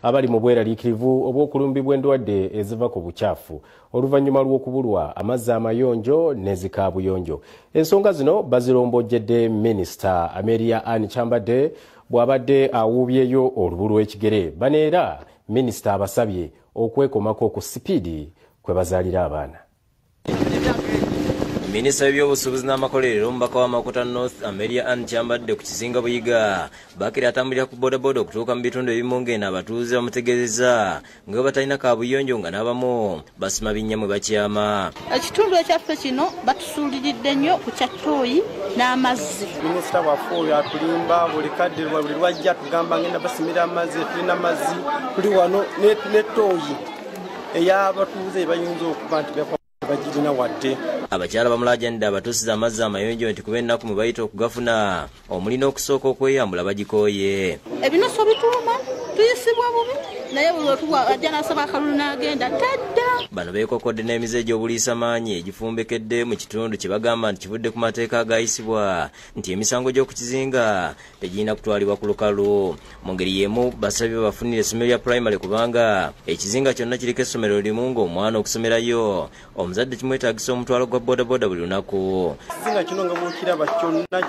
abali mu bweraliikirivu obw'okulumbibwa endwadde eziva ku bukyafu oluvannyuma lw'okubulwa amazzi amayonjo n'ezikaabuyonjo. Ensonga zino bazirombojjedde Minisita Kyambadde bw'abadde awuubyeyo olubu lw'ekigere. Bano era Minisita abasabye okwekomako ku sipiidi kwe bazaalira abaana. Minisita w'ebyobusuubuzi n'amakolero omubaka w'Amakuta North Kyambadde ku kizinga Buyiga Bakyala atambulira ku bodaboda okutuuka mu bitundu ebimu ng'eno abatuuze bamutegeezezza nga bwe batalina kaabuyonjo nga n'abamu basima binnya mwe bakyama. Ekitundu ekyaffe kino batusuuliridde nnyo ku kyatooyi n'amazzi. Minisita waffe oyo atulimba buli kadde buli lwajja tugamba ngenda basimira amazzi, tulina amazzi tuli wano n'ettooyi ey'abatuuze bayinza okuba nti bagirina wadde. Abakyala bamulaajanidde abatuusiza amazzi amayonjo nti kuba ennaku mwe bayita okugafuna omulina okusooka okweyambula bagikooye. Ebinoso bituuma tuyisibwa bubi naye buli otuwa ajja n'asaba akalulu n'agenda tadda. Bano beekokodde n'emize egy'obuliisa maanyi egifumbekedde mu kitundu kye bagamba nti kivudde ku mateeka agayisibwa nti emisango gy'okukizinga tegirina kutwalibwa ku lukalu. Mu ngeri y'emu basabye bafunire essomero lya primary kubanga ekizinga kyonna kiriko essomero limu ng'omwana okusomerayo omuzadde kimwetaagisa omutwalo gwa bodaboda buli lunaku. Ekizinga kino nga bw'okiraba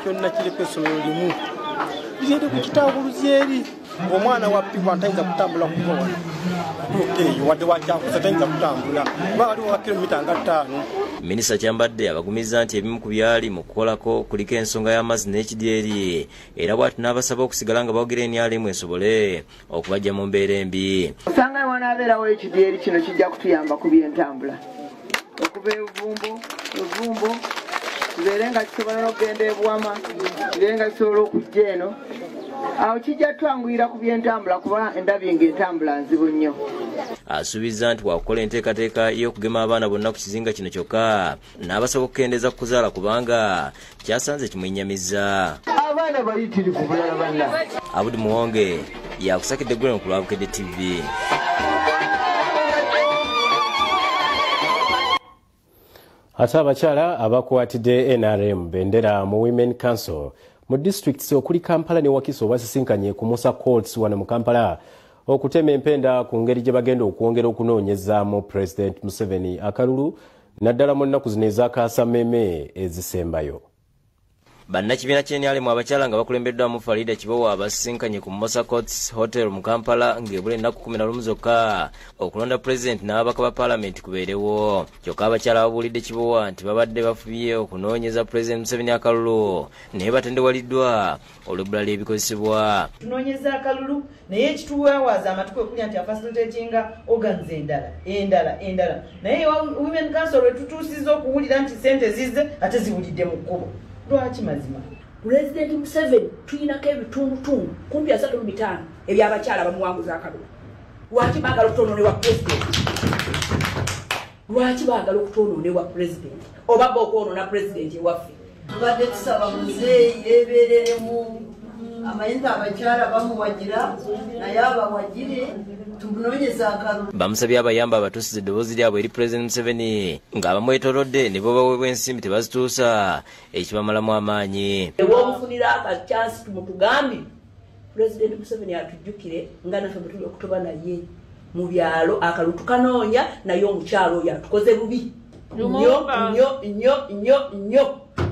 kyonna kiriko essomero limu lyeri ku kitambuluzi eri. Omwana wa pipa tayinza kutambula kuva wano eyo wadde wakyakusa tayinza kutambula kuba waliwo wa kilomita nga 5. Minisita Kyambadde abagumiza nti ebimu ku byali mu kukolako kuliko ensonga y'amazzi n'ekidyeri era bw'ati n'abasaba okusigala nga bawogera enyalimu esobole okubajja mu mbeera embi. Osanga wanaabeerawo ekidyeri kino kijja kutuyamba ku by'entambula okuva evumbo kibeere nga kisobola n'okugenda ebuwama kibeere nga kisobola okujja eno awo kijja twanguyira ku by'entambula kuba endabye ng'entambula nzibu nnyo. Asuubiza nti wakukola enteekateeka y'okugema abaana bonna ku kizinga kino kyokka n'abasaba okukendeeza kukuzaala kubanga kyasanze kimwennyamizza. Abaana bayitirivu bulala banna. Abudi Muwonge yakusakidde Gweno ku Lwabukedde TV. Ate abakyala abakwatidde NRM bendera mu Women Council mu districts okuli Kampala ne Wakiso basisinkanye ku Musa Courts wano mu Kampala okutema empenda ku ngeri gye bagenda okwongera okunoonyezaamu Pulezidenti Museveni akalulu naddala mu nnaku zino ez'akaasa mmeme ezisembayo. Bannakibiina ky'enyalimu abakyala nga bakulembeddwamu Farida Kibowa basisinkanye ku Musa Courts Hotel mu Kampala ng'ebula ennaku 11 zokka okulonda Pulezidenti n'ababaka ba Paalamenti kubeerewo. Kyokka abakyala babuulidde Kibowa nti babadde bafubye okunoonyeza Pulezidenti Museveni akalulu naye batendewaliddwa olw'ebbula ly'ebikozesebwa. Tunoonyeza akalulu naye ekituwaawaza amatuko okulya nti afacilitatinga organs endala naye Women Council lwe tutuusiza okuwulira nti ssente zizze ate ziwulidde mu kkubo. Lwaki mazima Pulezidenti Museveni tulinako ebitundutundu kumpi 35 eby'abakyala bamuwanguza akalulu. Lwaki baagala okutonoonewa Pulezidenti? Lwaki baagala okutonoonewa Pulezidenti oba ba okwonoona Pulezidenti ewaffe? Tubadde tusaba muzeeyi ebeereremu amayinza abakyala bamuwagira naye abawagire tunoonyeza akalulu. Bamusabye abayamba abatuusiza eddoboozi lyabwe eri Pulezidenti Museveni ng'abamwetoolodde ne bo baweebwa ensimbi tebazituusa ekibamalamu amaanyi. Ew'omufunira akacyansi tumutugambye Pulezidenti Museveni atujjukire nga naffe bwe tuli okutoba naye mu byalo akalulu tukanoonya naye omukyalo oyo atukoze bubi nnyo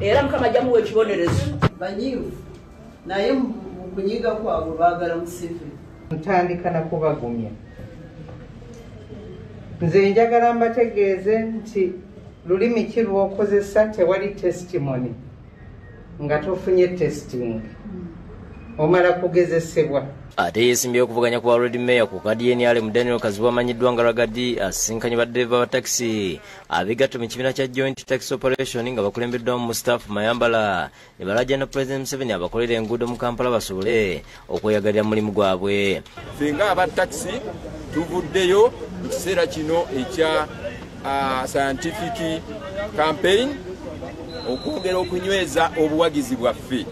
era Mukama ajja muwa ekibonerezo. Banyiivu naye mu kunyiga kwabwe baagala Museveni. Ntandika na kubagumya. Nze njagala mbategeeze nti lulimi ki lw'okozesa tewali testimony nga tofunye testing omala kugezesebwa. Ate yeesimbyewo okuvuganya kwa Lord Mayor ku kadi y'enyalimu Daniel Kazibu amanyiddwa nga Ragadi asisinkanye baddeeva ba taxi abigatta mu kibiina kya Joint Taxi Operation nga bakulembeddwamu mu staff Mayambala ne balajja na Pulezidenti Museveni abakolera enguudo mu Kampala basobole okweyagalira mulimu gwabwe. Fenga aba taxi tuvuddeyo mu kiseera kino ekya scientific campaign okwongera okunyweza obuwagizi bwaffe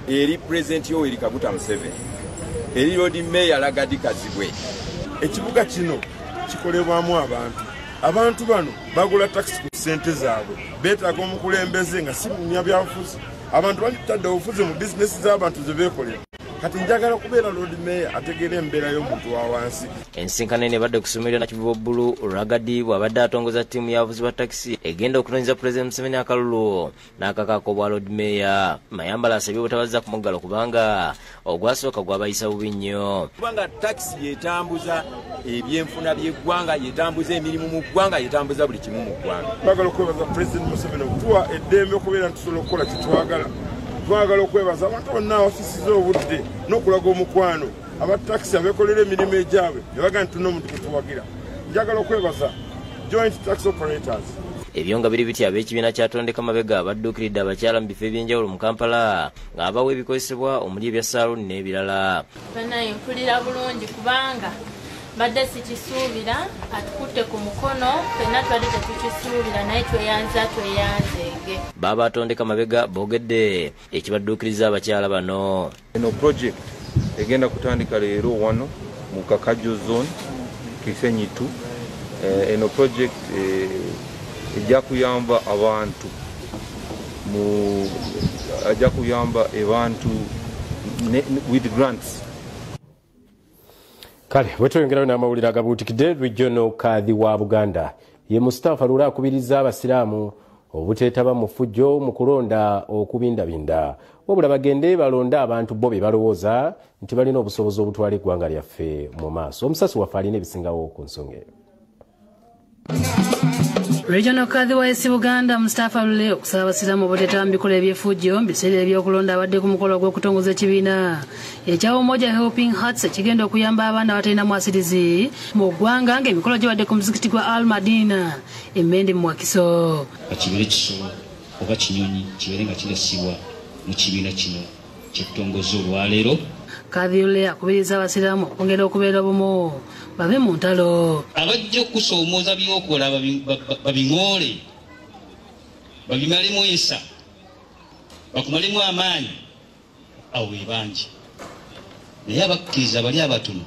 eri Pulezidenti Yoweri Kaguta Museveni. Eri Lord Mayor Ragadi Kazibwe. Ekibuga kino kikolebwamu abantu bano bagula taxi ku ssente zaabwe beetaaga omukulembeze nga si munya byabufuzi. Abantu balitadde obufuzi mu bizinesi z'abantu ze beekolera kati njagala kubeera Lord Mayor ategeera embeera y'omuntu wa wansi. Ensinkano eno ebadde kusumirwa na Kivubo Bulu Ragadi bw'abadde atongoza ttiimu y'abavuzi ba takisi egenda okunoonyeza Pulezidenti Museveni akalulu n'akakaako obwa Lord Mayor. Mayambala asabye obutabaza ku muggalo kubanga ogwasooka gwabayisa bubi nnyo. Kubanga takisi yeetambuza ebyenfuna by'eggwanga, yeetambuza emirimu mu ggwanga, yeetambuza buli kimu mu ggwanga. Twagala okwebaza Pulezidenti Museveni okutuwa eddembe okubeera tusobola okukola kye twagala. Twagala okwebaza abantu bonna abafisiza obudde n'okulaga omukwano abatakisi abeekolera emirimu egyabwe ne baga nti tuna omuntu kutuwagira. Njagala okwebaza joint tax operators. Ebyo nga biri biti ab'ekibiina kyatondeka mabega abadduukiridde abakyala mu bifo eby'enjawulo mu Kampala ng'abawa ebikozesebwa omuli ebya saaloni n'ebirala. Banaye mpulira bulungi kubanga badde sikisuubira atukutte ku mukono fenna twadde tetukisuubira naye tweyanzege. Baba atondeka mabega boogedde ekibadduukiriza abakyala bano. Eno project egenda kutandika leero wano mu Kakajjo zone Kisenyitu. Eno project ejja kuyamba abantu ajja kuyamba abantu with grants. Kale bwetwongerayo n'amawulire agabuutikidde Regional Kadhi wa Buganda ye Mustafa Lula akubiriza Abasiraamu obuteetaba mu ffujjo mu kulonda okubindabinda wabula bagende balonda abantu bo be balowooza nti balina obusobozi obutwala eggwanga lyaffe mu maaso. Omusasi waffe alina ebisingawo ku nsonga eyo. Regional Kadhi wa Buganda Mustafa Lula okusaba Abasiraamu obuteetaba mu bikolwa eby'effujjo mu biseera eby'okulonda abadde ku mukolo gw'okutongoza ekibiina ekya Umoja Helping Hearts ekigenda okuyamba abaana abatalina mwasirizi mu ggwanga ng'emikolo gibadde ku muzikiti gwa Al Madina Emende mu Wakiso. Kibere kisolo oba kinyonyi kibeere nga kigasibwa mu kibiina kino ky'ettongoza olwaleero. Kadhi Lula akubiriza Abasiraamu okwongera okubeera obumu babe mu ntalo. Abajja okusoomooza by'okola babiŋoole babimalemu ensa bakumalemu amaanyi awo ebangi naye abakkiriza bali abatono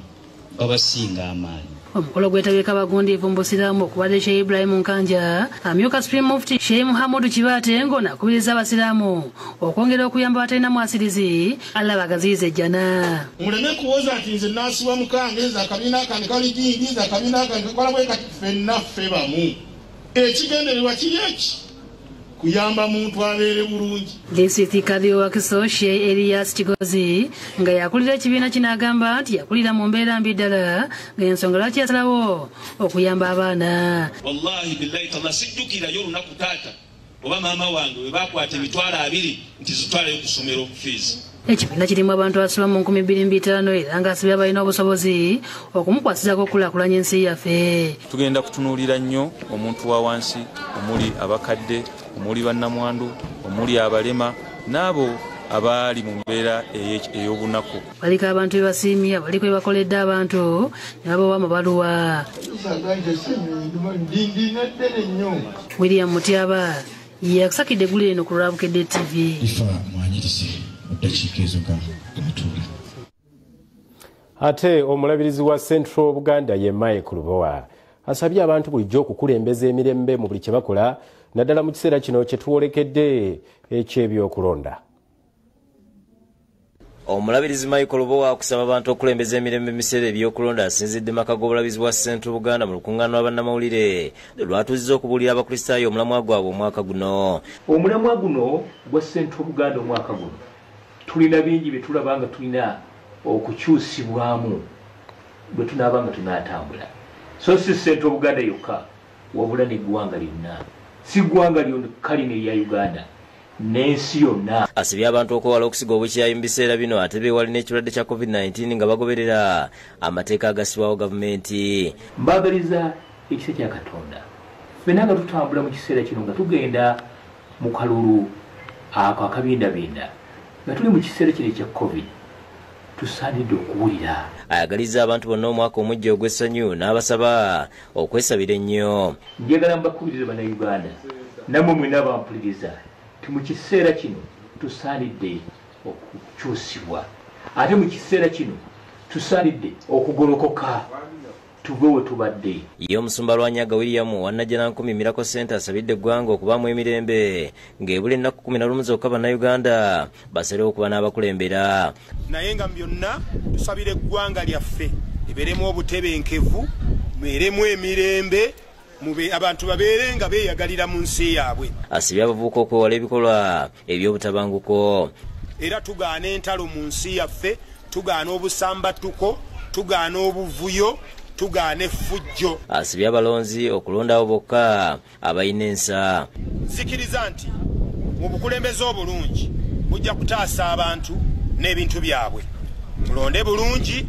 babasinga amaanyi. Omukolo gwetabyeko abagundiivu mu Busiraamu okubadde Sheikh Ibrahim Nkanja amyuka Supreme Mufti Sheikh Muhammadu Kibaate ng'onakubiriza Abasiraamu okwongera okuyamba abatalina mwasirizi Allah bagaziyize ejjana. Muleme kuwoza ati nze naasiwa mukange nze akabiina kange kali jingi nze akabiina kange kakola bwe kati ffenna ffe bamu. Ekigendererwa kiri eki kuyamba muntu abeere bulungi. Disitulikiti Kadhi wa Wakiso Sheikh Elias Kigozi nga yakulira ekibiina kino agamba nti yakulira mu mbeera mbi ddala ng'ensonga lwaki yasalawo okuyamba abaana. Wallahi billahi talla sijjukirayo olunaku taata oba maama wange we baakwata emitwalo 2 nti zitwaleyo ku ssomero fiizi. Ekibiina kirimu abantu abasoba mu 2500 era ng'asabye abalina obusobozi okumukwasizako okukulaakulanya ensi yaffe. Tugenda kutunuulira nnyo omuntu wa wansi omuli abakadde omuli bannamwandu omuli abalema n'abo abali mu mbeera ey'obunaku. Baliko abantu be basiimye baliko be bakoledde abantu n'abawa amabaluwa. William Mutyaba yakusakidde eggulu eno ku Lwabukedde TV. Ate omulabirizi wa Central Buganda ye Mike Lubowa asabye abantu bulijjo okukulembeza emirembe mu buli kye bakola naddala mu kiseera kino kye tuwolekedde eky'ebyokulonda. Omulabirizi Michael Lubowa akusaba abantu okulembeza emirembe mu biseera ebyokulonda asinzidde maka g'obulabizi bwa Central Buganda mu lukuŋŋaana lw'abannamawulire lwatuuzizza okubuulira abakristaayo omulamwa gwabwe omwaka guno. Omulamwa guno gwa Central Buganda omwaka guno tulina bingi bye tulaba nga tulina okukyusibwamu bwe tunaaba nga tunaatambula. So si Central Buganda yokka wabula n'eggwanga lyonna. Si ggwanga lyonna lya Uganda n'ensi yonna. Asibye abantu okwewala okusiga obwekyayi mu biseera bino ate beewali n'ekirwadde kya COVID-19 nga bagoberera amateeka agasibwawo gavumenti. Mbaagaliza ekisa kya Katonda ffenna nga tutambula mu kiseera kino nga tugenda mu kalulu ako akabindabinda nga tuli mu kiseera kino ekya COVID tusaanidde okuwulira. Ayagaliza abantu bonna omwaka omujja ogw'essanyu n'abasaba okwesabira ennyo. Njagala mbakubiriza bannayuganda nammwe mwenna abampuliriza ti mu kiseera kino tusaanidde okukyusibwa ate mu kiseera kino tusaanidde okugolokoka tuve we tubadde. Ye omusumba Lwanyaga William Wannajjanankumi Miracle Center asabidde eggwanga okubaamu emirembe ng'ebula ennaku 11 zokka bannayuganda basalewo okuba n'abakulembera. Naye nga byonna tusabira eggwanga lyaffe libeeremu obutebenkevu, mubeeremu emirembe, abantu babeere nga beeyagalira mu nsi yaabwe. Asibye abavubuka okwewala ebikolwa eby'obutabanguko. Era tugaana entalo mu nsi yaffe, tugaana obusambatuko, tugaana obuvuyo, tugaana effujjo. Asibye abalonzi okulondawo bokka abalina ensa. Nzikiriza nti mu bukulembeze obulungi mujja kutaasa abantu n'ebintu byabwe. Mulonde bulungi,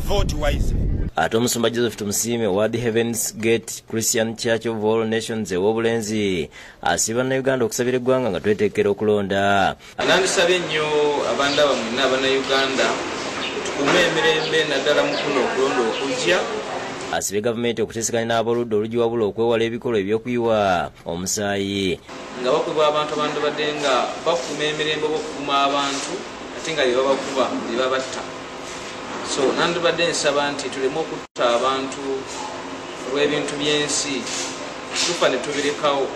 vote wisely. Ate omusumba Joseph Tumusiime Ward Heavens Gate Christian Church of All Nations ew'obulenzi asiba na Uganda okusabira eggwanga nga tweteekera okulonda. Nandisabye nnyo abanda bamwe n'Abannayuganda tukuume emirembe naddala mu kuno okulonda okujja. Asibye gavumenti okuteeseganya n'abaludda olugi wabula okwewala ebikolwa eby'okuyiwa omusaayi. Nga bakubwa abantu abandibadde nga bakuuma emirembe b'okukuuma abantu ate nga bye babakuba bye babatta. So nandibadde nsaba nti tuleme okutta abantu olw'ebintu by'ensi tufa ne tubirekawo.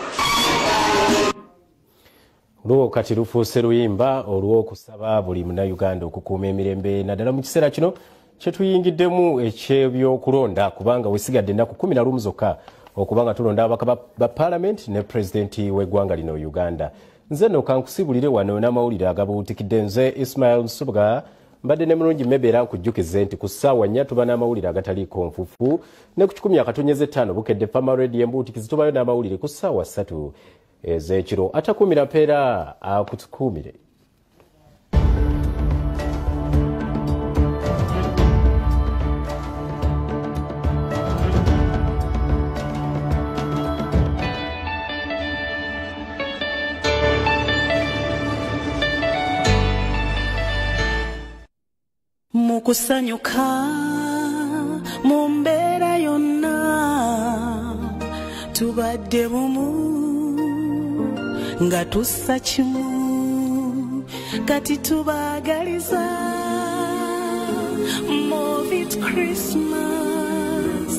Luwo kati lufuuse luyimba olw'okusaba buli munnayuganda okukuuma emirembe naddala mu kiseera kino kye tuyingiddemu eky'ebyokulonda kubanga wesigadde ennaku 11 zokka okuba nga tulonda ababaka ba paalamenti ne pulezidenti w'eggwanga lino Uganda. Nze nno kankusibulire wano n'amawulire agabuutikidde. Nze Ismail Nsubuga mbadde ne mulungi mmebeera nkujjukize nti ku ssaawa 4 tuba n'amawulire agataliiko nfufu ne ku 10:5 bukedde Fama Radio embuutikizi tubayo n'amawulire ku ssaawa 3 ez'ekiro. Atakuumira mpeera akutukuumire. Mukusanyuka mu mbeera yonna tubadde bumu nga tussa kimu kati tubaagaliza Move it Christmas.